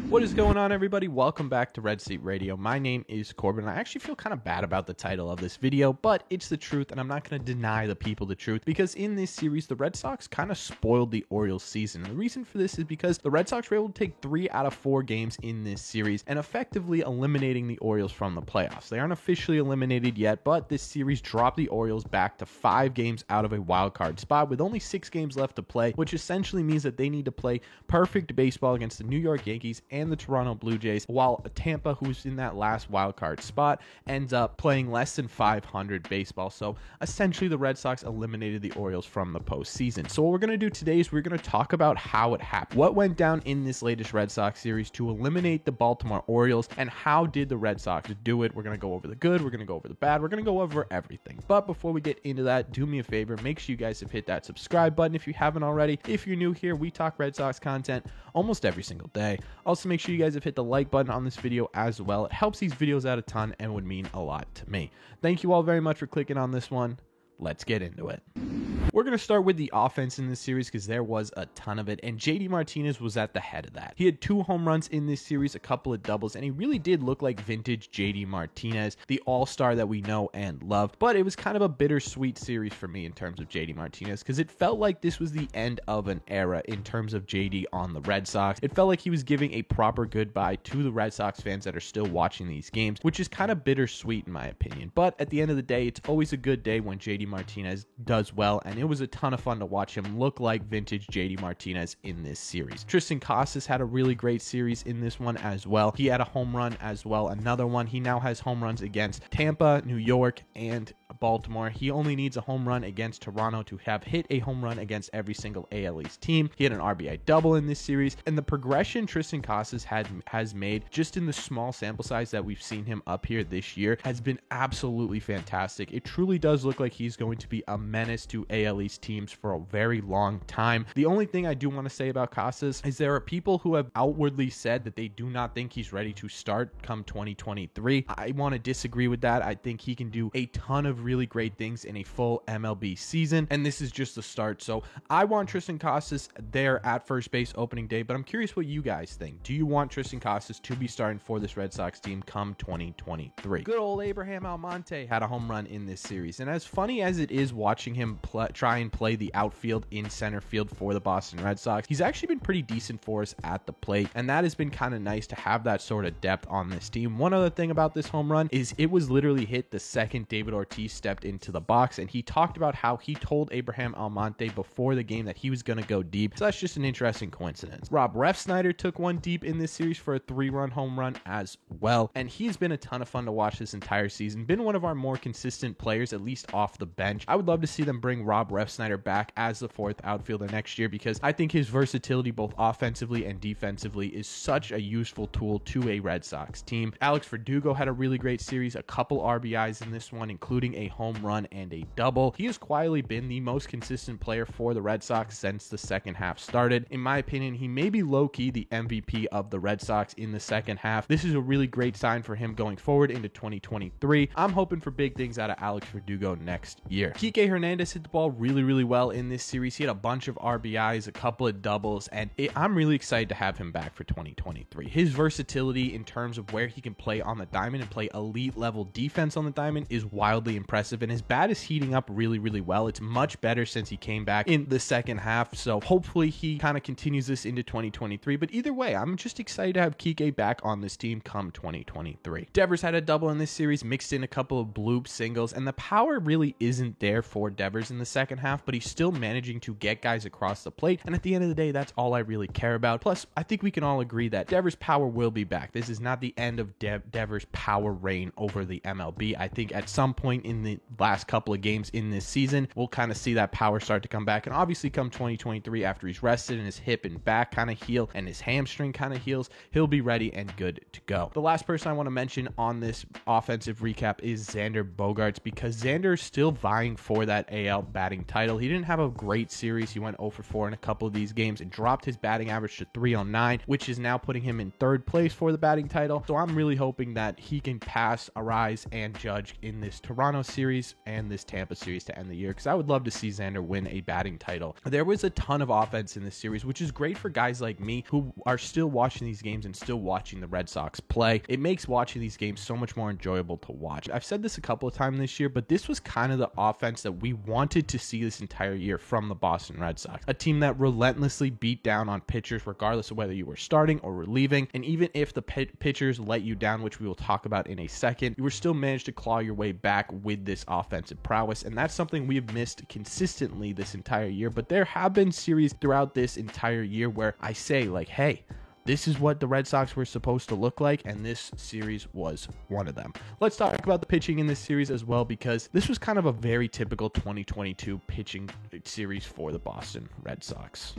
What is going on, everybody? Welcome back to Red Seat Radio. My name is Corbin. I actually feel kind of bad about the title of this video, but it's the truth, and I'm not going to deny the people the truth, because in this series, the Red Sox kind of spoiled the Orioles season. And the reason for this is because the Red Sox were able to take 3 out of 4 games in this series and effectively eliminating the Orioles from the playoffs. They aren't officially eliminated yet, but this series dropped the Orioles back to 5 games out of a wild card spot with only 6 games left to play, which essentially means that they need to play perfect baseball against the New York Yankees and the Toronto Blue Jays, while Tampa, who's in that last wild card spot, ends up playing less than 500 baseball. So essentially the Red Sox eliminated the Orioles from the postseason. So what we're going to do today is we're going to talk about how it happened, what went down in this latest Red Sox series to eliminate the Baltimore Orioles, and how did the Red Sox do it. We're going to go over the good, we're going to go over the bad, we're going to go over everything. But before we get into that, do me a favor, make sure you guys have hit that subscribe button if you haven't already. If you're new here, we talk Red Sox content almost every single day. Also, make sure you guys have hit the like button on this video as well. It helps these videos out a ton and would mean a lot to me. Thank you all very much for clicking on this one. Let's get into it. We're going to start with the offense in this series because there was a ton of it, and JD Martinez was at the head of that. He had 2 home runs in this series, a couple of doubles, and he really did look like vintage JD Martinez, the all-star that we know and love. But it was kind of a bittersweet series for me in terms of JD Martinez because it felt like this was the end of an era in terms of JD on the Red Sox. It felt like he was giving a proper goodbye to the Red Sox fans that are still watching these games, which is kind of bittersweet in my opinion. But at the end of the day, it's always a good day when JD Martinez does well, and it was a ton of fun to watch him look like vintage JD Martinez in this series. Triston Casas had a really great series in this one as well. He had a home run as well, another one. He now has home runs against Tampa, New York, and Baltimore. He only needs a home run against Toronto to have hit a home run against every single AL East team. He had an RBI double in this series, and the progression Triston Casas has made just in the small sample size that we've seen him up here this year has been absolutely fantastic. It truly does look like he's going to be a menace to AL East teams for a very long time. The only thing I do want to say about Casas is there are people who have outwardly said that they do not think he's ready to start come 2023. I want to disagree with that. I think he can do a ton of really great things in a full MLB season, and this is just the start. So I want Triston Casas there at first base opening day, but I'm curious what you guys think. Do you want Triston Casas to be starting for this Red Sox team come 2023? Good old Abraham Almonte had a home run in this series, and as funny as it is watching him try and play the outfield in center field for the Boston Red Sox, he's actually been pretty decent for us at the plate, and that has been kind of nice to have that sort of depth on this team. One other thing about this home run is it was literally hit the second David Ortiz stepped into the box, and he talked about how he told Abraham Almonte before the game that he was going to go deep. So that's just an interesting coincidence. Rob Refsnyder took one deep in this series for a 3-run home run as well, and he's been a ton of fun to watch this entire season. Been one of our more consistent players, at least off the bench. I would love to see them bring Rob Refsnyder back as the 4th outfielder next year because I think his versatility both offensively and defensively is such a useful tool to a Red Sox team. Alex Verdugo had a really great series, a couple RBIs in this one, including a home run and a double. He has quietly been the most consistent player for the Red Sox since the second half started. In my opinion, he may be low-key the MVP of the Red Sox in the second half. This is a really great sign for him going forward into 2023. I'm hoping for big things out of Alex Verdugo next year. Kike Hernandez hit the ball really well in this series. He had a bunch of RBIs, a couple of doubles, and I'm really excited to have him back for 2023. His versatility in terms of where he can play on the diamond and play elite level defense on the diamond is wildly impressive, and his bat is heating up really well. It's much better since he came back in the second half, so hopefully he kind of continues this into 2023. But either way, I'm just excited to have Kike back on this team come 2023. Devers had a double in this series, mixed in a couple of bloop singles, and the power really isn't there for Devers in the second half, but he's still managing to get guys across the plate, and at the end of the day, that's all I really care about. Plus, I think we can all agree that Devers' power will be back. This is not the end of Devers' power reign over the MLB. I think at some point in the last couple of games in this season, we'll kind of see that power start to come back, and obviously come 2023, after he's rested and his hip and back kind of heal and his hamstring kind of heals, he'll be ready and good to go. The last person I want to mention on this offensive recap is Xander Bogaerts, because Xander is still vying for that AL batting title. He didn't have a great series. He went 0 for 4 in a couple of these games and dropped his batting average to 309, which is now putting him in 3rd place for the batting title. So I'm really hoping that he can pass Arraez and Judge in this Toronto series and this Tampa series to end the year, because I would love to see Xander win a batting title. There was a ton of offense in this series, which is great for guys like me who are still watching these games and still watching the Red Sox play. It makes watching these games so much more enjoyable to watch. I've said this a couple of times this year, but this was kind of the offense that we wanted to see this entire year from the Boston Red Sox. A team that relentlessly beat down on pitchers regardless of whether you were starting or relieving, and even if the pitchers let you down, which we will talk about in a second, you were still managed to claw your way back with this offensive prowess, and that's something we've missed consistently this entire year. But there have been series throughout this entire year where I say, like, hey, this is what the Red Sox were supposed to look like, and this series was one of them. Let's talk about the pitching in this series as well, because this was kind of a very typical 2022 pitching series for the Boston Red Sox.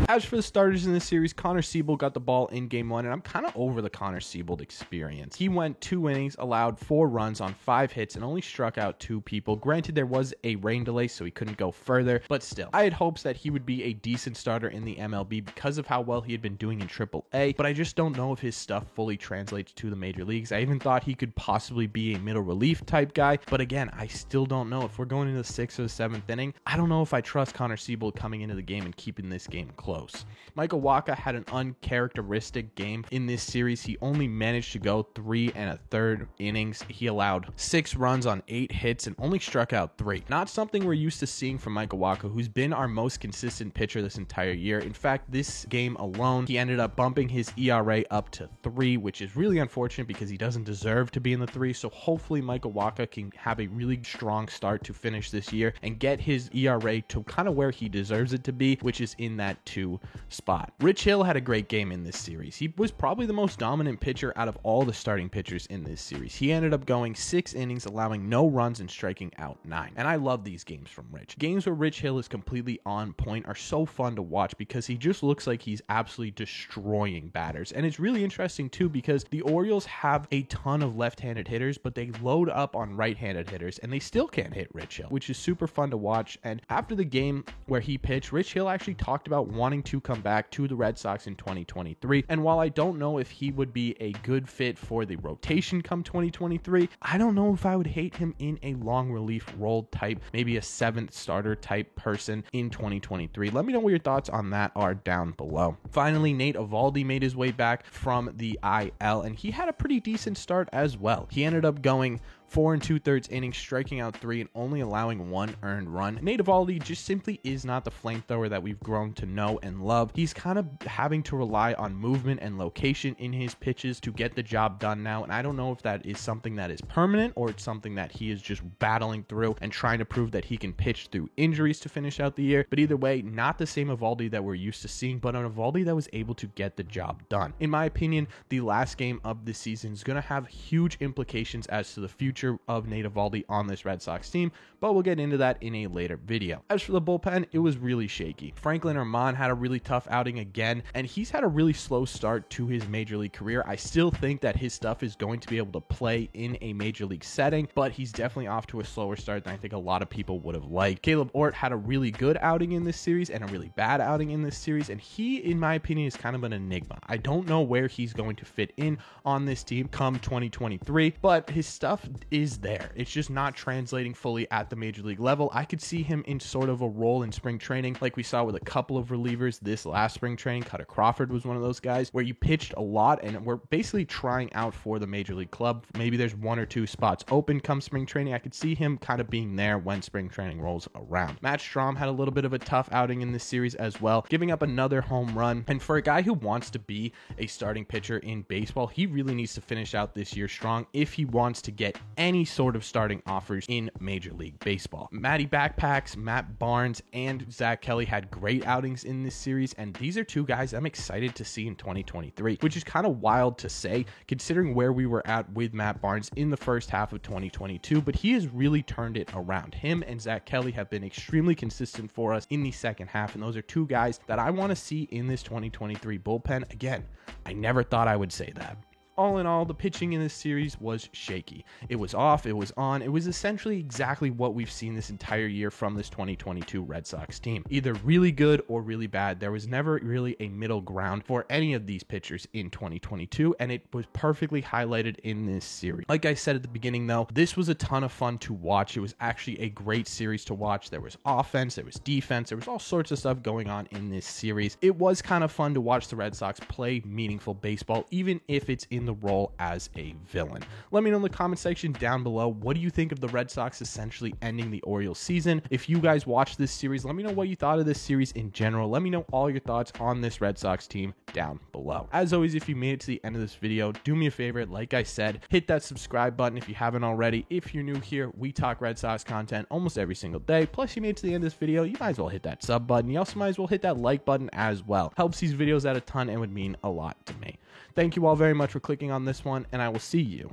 As for the starters in this series, Connor Siebold got the ball in Game 1, and I'm kind of over the Connor Siebold experience. He went 2 innings, allowed 4 runs on 5 hits, and only struck out 2 people. Granted, there was a rain delay, so he couldn't go further, but still, I had hopes that he would be a decent starter in the MLB because of how well he had been doing in AAA. But I just don't know if his stuff fully translates to the major leagues. I even thought he could possibly be a middle relief type guy, but again, I still don't know. If we're going into the 6th or the 7th inning, I don't know if I trust Connor Siebold coming into the game and keeping this game close. Michael Wacha had an uncharacteristic game in this series. He only managed to go 3 1/3 innings. He allowed 6 runs on 8 hits and only struck out 3. Not something we're used to seeing from Michael Wacha, who's been our most consistent pitcher this entire year. In fact, this game alone, he ended up bumping his ERA up to 3, which is really unfortunate because he doesn't deserve to be in the 3. So hopefully Michael Wacha can have a really strong start to finish this year and get his ERA to kind of where he deserves it to be, which is in that 2 spot. Rich Hill had a great game in this series. He was probably the most dominant pitcher out of all the starting pitchers in this series. He ended up going 6 innings, allowing no runs and striking out 9. And I love these games from Rich. Games where Rich Hill is completely on point are so fun to watch because he just looks like he's absolutely destroying batters. And it's really interesting too because the Orioles have a ton of left-handed hitters, but they load up on right-handed hitters and they still can't hit Rich Hill, which is super fun to watch. And after the game where he pitched, Rich Hill actually talked about wanting to come back to the Red Sox in 2023. And while I don't know if he would be a good fit for the rotation come 2023, I don't know if I would hate him in a long relief role type, maybe a 7th starter type person in 2023. Let me know what your thoughts on that are down below. Finally, Nate Eovaldi made his way back from the IL, and he had a pretty decent start as well. He ended up going 4 2/3 innings, striking out 3 and only allowing 1 earned run. Nate Eovaldi just simply is not the flamethrower that we've grown to know and love. He's kind of having to rely on movement and location in his pitches to get the job done now, and I don't know if that is something that is permanent or it's something that he is just battling through and trying to prove that he can pitch through injuries to finish out the year. But either way, not the same Eovaldi that we're used to seeing, but an Eovaldi that was able to get the job done. In my opinion, the last game of the season is going to have huge implications as to the future of Nate Eovaldi on this Red Sox team, but we'll get into that in a later video. As for the bullpen, it was really shaky. Franklin Herman had a really tough outing again, and he's had a really slow start to his major league career. I still think that his stuff is going to be able to play in a major league setting, but he's definitely off to a slower start than I think a lot of people would have liked. Caleb Ort had a really good outing in this series and a really bad outing in this series, and he, in my opinion, is kind of an enigma. I don't know where he's going to fit in on this team come 2023, but his stuff is there. It's just not translating fully at the major league level. I could see him in sort of a role in spring training like we saw with a couple of relievers this last spring training. Cutter Crawford was one of those guys where you pitched a lot and we're basically trying out for the major league club. Maybe there's 1 or 2 spots open come spring training. I could see him kind of being there when spring training rolls around. Matt Strahm had a little bit of a tough outing in this series as well, giving up another home run. And for a guy who wants to be a starting pitcher in baseball, he really needs to finish out this year strong if he wants to get any sort of starting offers in Major League Baseball. Matty Backpacks, Matt Barnes, and Zach Kelly had great outings in this series, and these are 2 guys I'm excited to see in 2023, which is kind of wild to say considering where we were at with Matt Barnes in the first half of 2022, but he has really turned it around. Him and Zach Kelly have been extremely consistent for us in the second half, and those are 2 guys that I want to see in this 2023 bullpen. Again, I never thought I would say that. all in all, the pitching in this series was shaky. It was off, it was on, it was essentially exactly what we've seen this entire year from this 2022 Red Sox team. Either really good or really bad. There was never really a middle ground for any of these pitchers in 2022, and it was perfectly highlighted in this series. Like I said at the beginning though, this was a ton of fun to watch. It was actually a great series to watch. There was offense, there was defense, there was all sorts of stuff going on in this series. It was kind of fun to watch the Red Sox play meaningful baseball, even if it's in the role as a villain. Let me know in the comment section down below, what do you think of the Red Sox essentially ending the Orioles season? If you guys watched this series, let me know what you thought of this series in general. Let me know all your thoughts on this Red Sox team down below. As always, if you made it to the end of this video, do me a favor, like I said, hit that subscribe button if you haven't already. If you're new here, we talk Red Sox content almost every single day. Plus, you made it to the end of this video, you might as well hit that sub button. You also might as well hit that like button as well. Helps these videos out a ton and would mean a lot to me. Thank you all very much for clicking on this one, and I will see you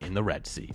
in the Red Seat.